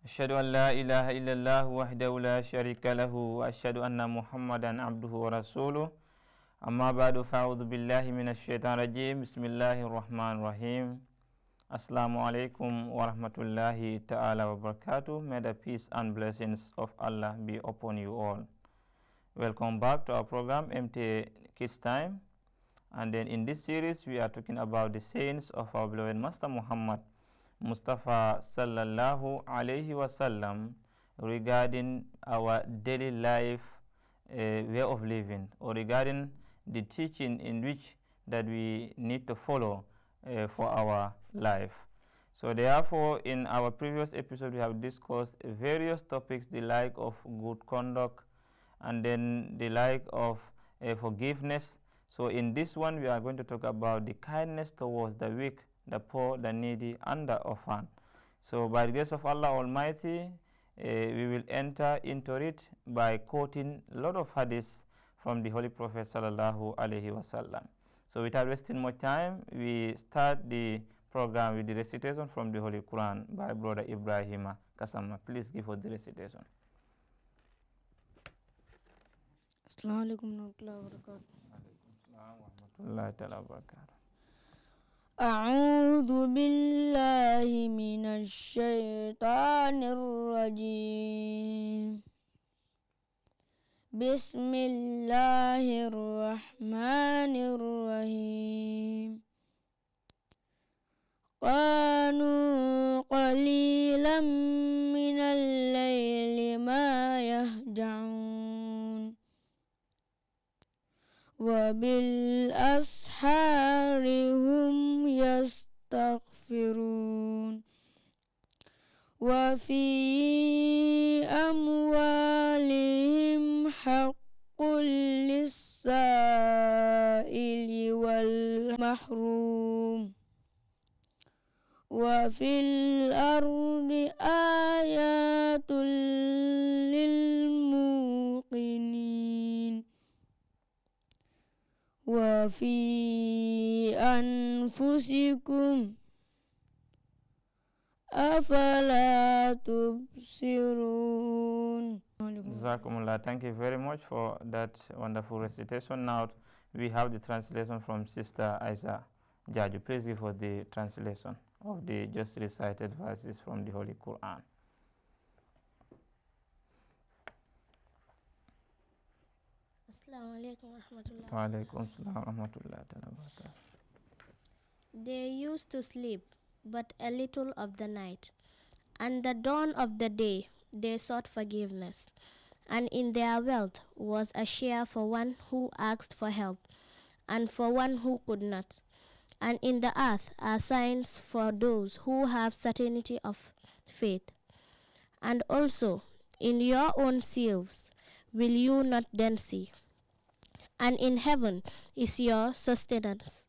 أشهد أن لا إله إلا الله وحده لا شريك له وأشهد أن محمدا عبده ورسوله أما بعد فأعوذ بالله من الشيطان الرجيم بسم الله الرحمن الرحيم Assalamu alaikum wa rahmatullahi ta'ala wa barakatuh. May the peace and blessings of Allah be upon you all. Welcome back to our program MTA Kids Time. And then in this series we are talking about the sayings of our beloved Master Muhammad Mustafa sallallahu alayhi wasallam regarding our daily life way of living, or regarding the teaching in which that we need to follow for our life. So therefore, in our previous episode we have discussed various topics, the like of good conduct and then the like of forgiveness. So in this one we are going to talk about the kindness towards the weak, the poor, the needy and the orphan. So by the grace of Allah Almighty, we will enter into it by quoting a lot of hadiths from the Holy Prophet sallallahu alaihi wasallam. So without wasting much time, we start the program with the recitation from the Holy Quran by Brother Ibrahim Kasama. Please give us the recitation. Assalamu alaikum warahmatullahi wabarakatuh. أعوذ بالله من الشيطان الرجيم. بسم الله الرحمن الرحيم. كانوا قليلا من الليل ما يهجعون وبالأسحار هم يستغفرون وفي أموالهم حق للسائل والمحروم وفي الأرض آيات للموقنين وفي أنفسكم أفلا تبصرون. Jazakumullah. Thank you very much for that wonderful recitation. Now we have the translation from Sister Isa Jaju. Please give us the translation of the just recited verses from the Holy Quran. Assalamu alaikum warahmatullahi Wa alaikum assalam wa rahmatullahi wa barakatuh. They used to sleep but a little of the night, and the dawn of the day they sought forgiveness, and in their wealth was a share for one who asked for help, and for one who could not. And in the earth are signs for those who have certainty of faith. And also in your own selves will you not then see? And in heaven is your sustenance,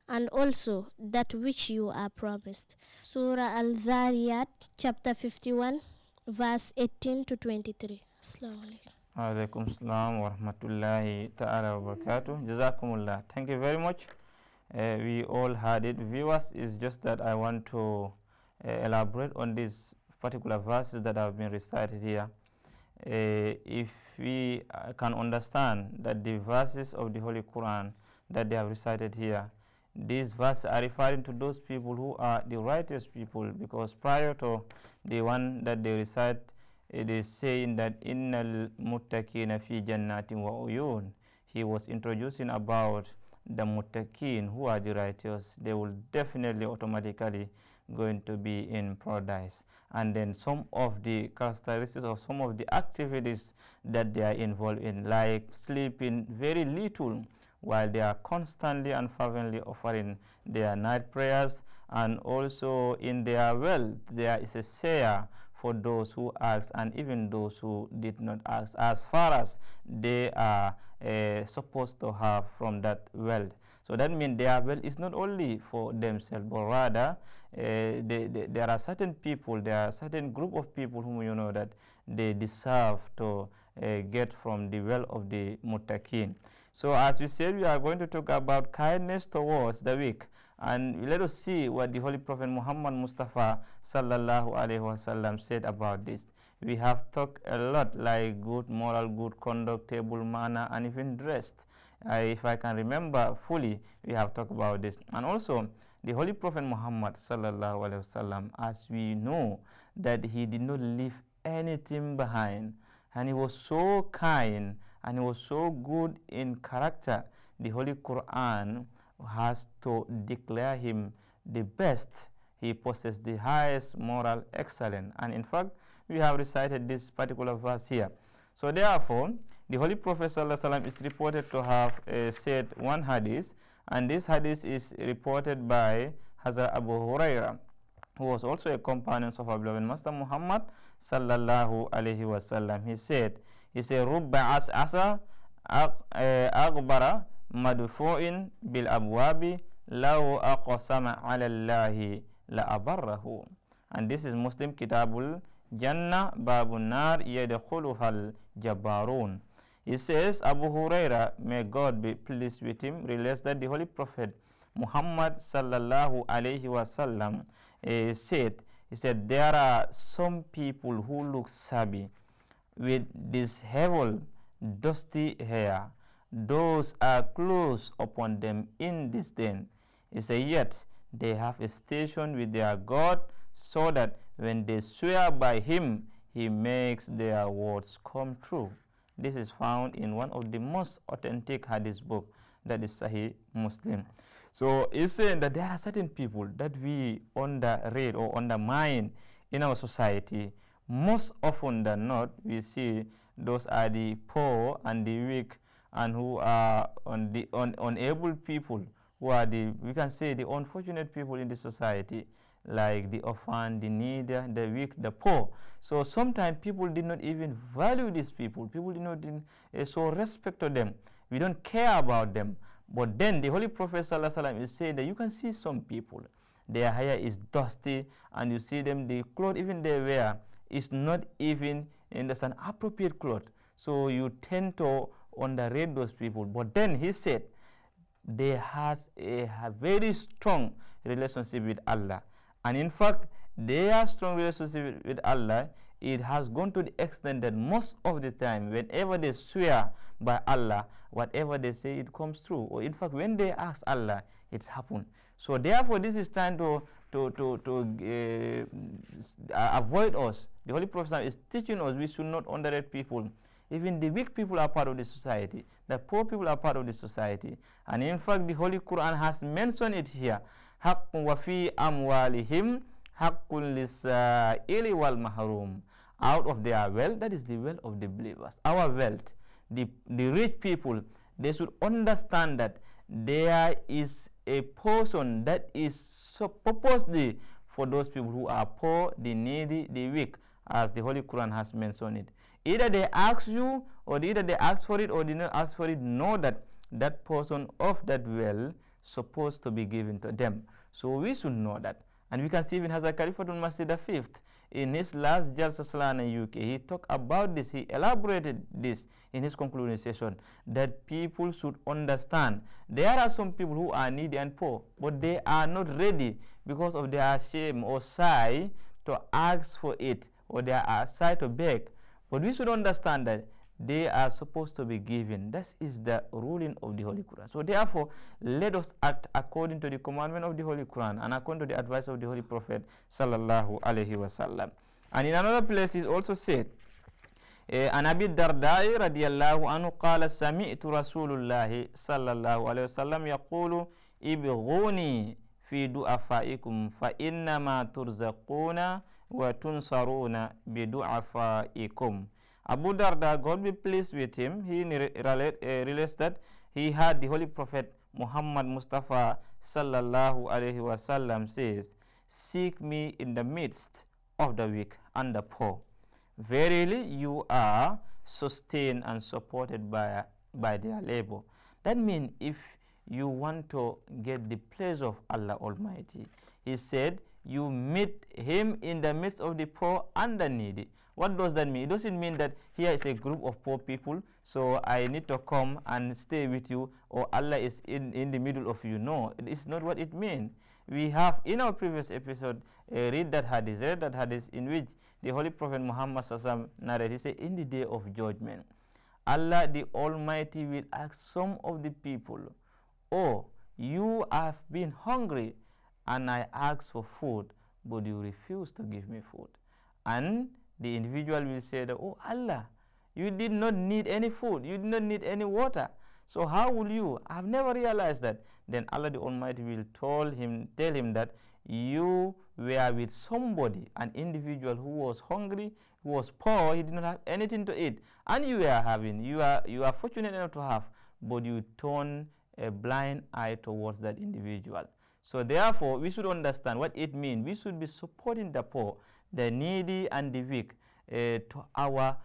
and also that which you are promised. Surah Al-Zariyat, chapter 51, verse 18 to 23. Assalamu alaikum. Alaikum assalam wa rahmatullahi ta'ala wa barakatuh. Jazakumullah. Thank you very much. We all had it. Viewers, it's just that I want to elaborate on these particular verses that have been recited here. If we can understand that the verses of the Holy Quran that they have recited here, these verses are referring to those people who are the righteous people, because prior to the one that they recite, it is saying that innal muttaqina fi jannatin wa uyun. He was introducing about the muttaqin, who are the righteous. They will definitely automatically going to be in paradise. And then some of the characteristics of some of the activities that they are involved in, like sleeping very little while they are constantly and fervently offering their night prayers, and also in their wealth there is a share for those who ask and even those who did not ask, as far as they are supposed to have from that wealth. So that means their wealth is not only for themselves, but rather there are certain people, there are certain group of people whom you know that they deserve to get from the wealth of the muttaqin. So as we said, we are going to talk about kindness towards the weak And let us see what the Holy Prophet Muhammad Mustafa sallallahu alaihi wasallam said about this. We have talked a lot like good moral, good conduct, table manner, and even dressed. If I can remember fully, we have talked about this. And also, the Holy Prophet Muhammad sallallahu alaihi wasallam, as we know, that he did not leave anything behind, and he was so kind and he was so good in character. The Holy Quran has to declare him the best. He possessed the highest moral excellence, and in fact, we have recited this particular verse here. So therefore, the Holy Prophet ﷺ is reported to have said one hadith, and this hadith is reported by Hazrat Abu Huraira, who was also a companion of our beloved Master Muhammad sallallahu alaihi wasallam. He said, "Rubba as'asa aghbara madfu'in bil abwabi law aqsama 'ala Allahi la abarrahu." And this is Muslim Kitabul Jannah Babun Nar yadkhuluhal Jabbarun. He says, Abu Huraira, may God be pleased with him, relates that the Holy Prophet Muhammad sallallahu alaihi wasallam said, he said, there are some people who look savvy with disheveled, dusty hair. Those are close upon them in this den. He said, yet they have a station with their God, so that when they swear by him, he makes their words come true. This is found in one of the most authentic hadith book, that is Sahih Muslim. So it's saying that there are certain people that we underrate or undermine in our society. Most often than not, we see those are the poor and the weak, and who are unable people, who are we can say the unfortunate people in the society, like the orphan, the needy, the weak, the poor. So sometimes people did not even value these people. People did not show respect to them. We don't care about them. But then the Holy Prophet ﷺ is saying that you can see some people, their hair is dusty, and you see them, the clothes even they wear is not even in an appropriate cloth. So you tend to underrate those people. But then he said, they has a very strong relationship with Allah. And in fact, their strong relationship with Allah, it has gone to the extent that most of the time, whenever they swear by Allah, whatever they say, it comes true. Or in fact, when they ask Allah, it's happened. So therefore, this is time to avoid us. The Holy Prophet is teaching us we should not underrate people. Even the weak people are part of the society. The poor people are part of the society. And in fact, the Holy Quran has mentioned it here. حَقٌّ وَفِي أَمْوَالِهِمْ حَقٌّ لِلسَّائِلِ وَالْمَحْرُومِ. Out of their wealth, that is the wealth of the believers. Our wealth, the rich people, they should understand that there is a portion that is so purposely for those people who are poor, the needy, the weak, as the Holy Quran has mentioned it. Either they ask you, or either they ask for it, or did not ask for it, know that that portion of that wealth supposed to be given to them. So we should know that. And we can see even Hazrat Khalifatul Masjid the Fifth, in his last Jalsa Salana UK, he talked about this, he elaborated this in his concluding session, that people should understand there are some people who are needy and poor, but they are not ready because of their shame or shy to ask for it, or they are shy to beg. But we should understand that they are supposed to be given. That is the ruling of the Holy Quran. So therefore, let us act according to the commandment of the Holy Quran and according to the advice of the Holy Prophet sallallahu alaihi wasallam. And in another place, he also said, عن أبي الدرداء رضي الله عنه قال سمعت رسول الله صلى الله عليه وسلم يقول ابغوني في ضعفائكم فإنما ترزقون وتنصرون بضعفائكم. Abu Darda, God be pleased with him, he relates that he had the Holy Prophet Muhammad Mustafa sallallahu alaihi wasallam says, seek me in the midst of the weak and the poor. Verily you are sustained and supported by their labor. That means if you want to get the pleasure of Allah Almighty, he said, you meet him in the midst of the poor and the needy. What does that mean? It doesn't mean that here is a group of poor people, so I need to come and stay with you, or Allah is in the middle of you. No, it is not what it means. We have in our previous episode read that hadith in which the Holy Prophet Muhammad sallallahu narrated. He said, in the day of judgment, Allah the Almighty will ask some of the people, oh, you have been hungry and I asked for food, but you refuse to give me food. And the individual will say that, oh Allah, you did not need any food, you did not need any water, so how will you? I have never realized that. Then Allah the Almighty will tell him that you were with somebody, an individual who was hungry, who was poor, he did not have anything to eat, and you were having, you are fortunate enough to have, but you turn a blind eye towards that individual. So therefore, we should understand what it means. We should be supporting the poor, the needy, and the weak to our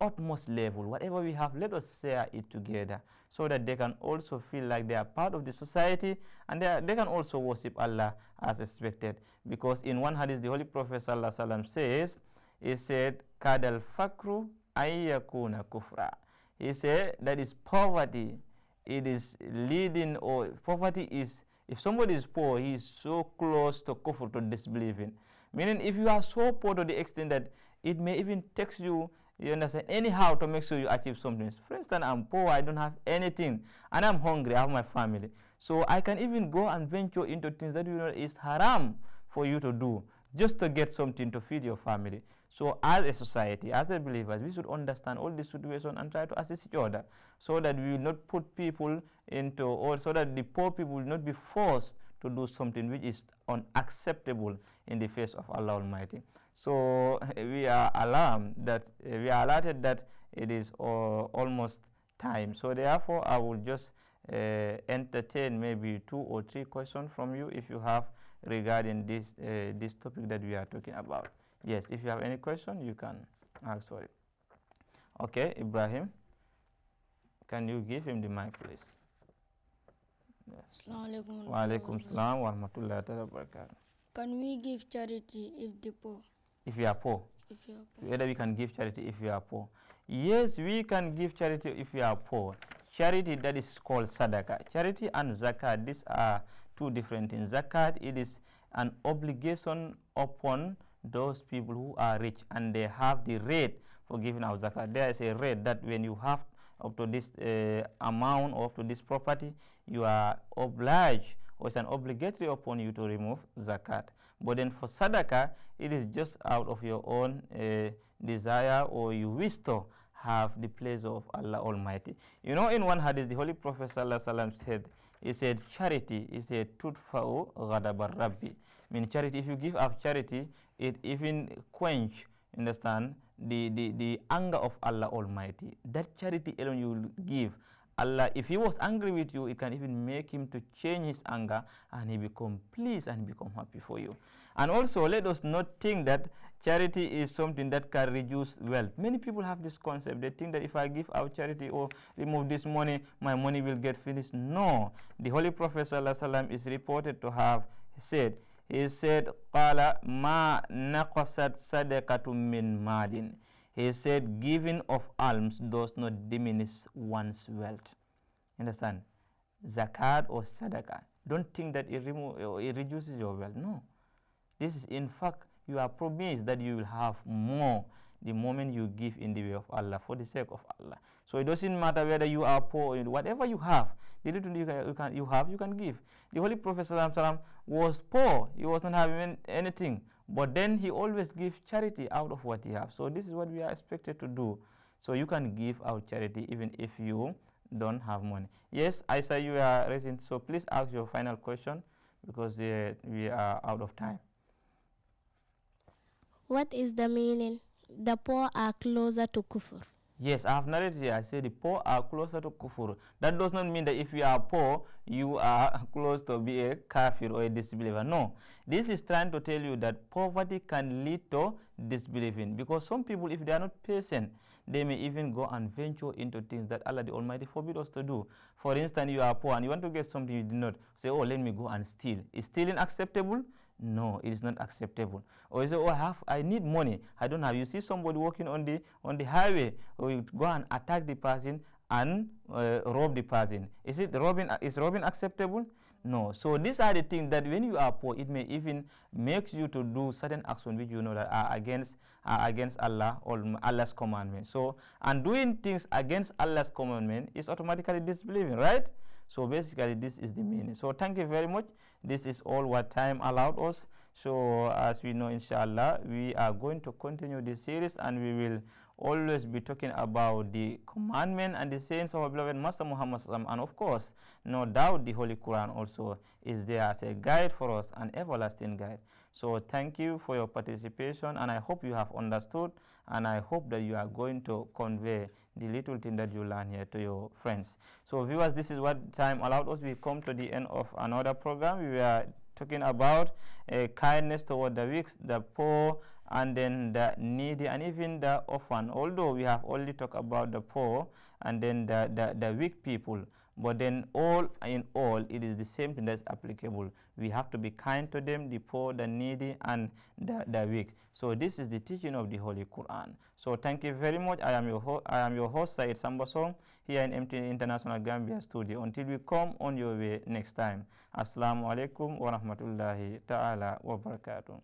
utmost level. Whatever we have, let us share it together so that they can also feel like they are part of the society, and they can also worship Allah as expected. Because in one hadith, the Holy Prophet ﷺ says, he said, Kadal fakru ayyakuna kufra. He said that is poverty. It is leading, or poverty is, if somebody is poor, he is so close to kufr, to disbelieving. Meaning, if you are so poor to the extent that it may even take you, you understand, anyhow to make sure you achieve something. For instance, I'm poor, I don't have anything, and I'm hungry, I have my family. So I can even go and venture into things that you know is haram for you to do, just to get something to feed your family. So as a society, as a believers, we should understand all this situation and try to assist each other, so that we will not put people into, or so that the poor people will not be forced to do something which is unacceptable in the face of Allah Almighty. So we are alarmed that we are alerted that it is almost time. So therefore, I will just entertain maybe 2 or 3 questions from you, if you have, regarding this topic that we are talking about. Yes, if you have any question, you can ask for it. Okay, Ibrahim, can you give him the mic, please? Assalamu alaikum. Wa alaikum salam wa rahmatullahi wa barakatuh. Can we give charity if the poor? If you are poor? If you are poor. Whether we can give charity if you are poor? Yes, we can give charity if you are poor. Charity, that is called sadaqah. Charity and zakat, these are 2 different things. Zakat, it is an obligation upon those people who are rich, and they have the rate for giving out zakat. There is a rate that when you have up to this amount, or up to this property, you are obliged, or it's an obligatory upon you to remove zakat. But then for sadaqah, it is just out of your own desire, or you wish to have the pleasure of Allah Almighty. You know, in one hadith, the Holy Prophet ﷺ said, he said, charity is a tudfa'u ghadabar rabbi. Mean charity, if you give up charity, it even quench, understand, the anger of Allah Almighty. That charity alone you will give, Allah, if he was angry with you, it can even make him to change his anger, and he become pleased and become happy for you. And also, let us not think that charity is something that can reduce wealth. Many people have this concept. They think that if I give out charity or remove this money, my money will get finished. No. The Holy Prophet ﷺ is reported to have said, he said, "Qala ma naqasat sadaqatu min madin." He said, giving of alms does not diminish one's wealth. Understand? Zakat or sadaqah. Don't think that it reduces your wealth. No. This is, in fact, you are promised that you will have more the moment you give in the way of Allah, for the sake of Allah. So it doesn't matter whether you are poor or whatever you have, the little you can give. The Holy Prophet ﷺ was poor. He was not having anything. But then he always gives charity out of what he has. So this is what we are expected to do. So you can give out charity even if you don't have money. Yes, Isa, you are raising. So please ask your final question, because we are out of time. What is the meaning? The poor are closer to kufr. Yes, I have narrated here. I said the poor are closer to kufr. That does not mean that if you are poor, you are close to be a kafir or a disbeliever. No. This is trying to tell you that poverty can lead to disbelieving. Because some people, if they are not patient, they may even go and venture into things that Allah the Almighty forbid us to do. For instance, you are poor and you want to get something you did not. Say, oh, let me go and steal. Is stealing acceptable? No, it is not acceptable. Or you say, oh, I need money. I don't have. You see somebody walking on the highway, or you go and attack the person and rob the person. Is robbing acceptable? No. So these are the things that when you are poor, it may even make you to do certain actions which you know that are against Allah or Allah's commandment. So, and doing things against Allah's commandment is automatically disbelieving, right? So basically this is the meaning. So thank you very much. This is all what time allowed us. So as we know, inshallah, we are going to continue this series, and we will always be talking about the commandment and the sayings of our beloved Master Muhammad sallallahu alaihi wasallam. And of course, no doubt the Holy Quran also is there as a guide for us, an everlasting guide. So thank you for your participation, and I hope you have understood, and I hope that you are going to convey the little thing that you learn here to your friends. So viewers, this is what time allowed us. We come to the end of another program. We were talking about kindness toward the weak, the poor, and then the needy, and even the orphan. Although we have only talked about the poor and then the weak people, but then all in all, it is the same thing that's applicable. We have to be kind to them, the poor, the needy, and the weak. So this is the teaching of the Holy Quran. So thank you very much. I am your host, Said Sambasong, here in MTA International Gambia Studio. Until we come on your way next time. Assalamu alaikum wa rahmatullahi ta'ala wa barakatuh.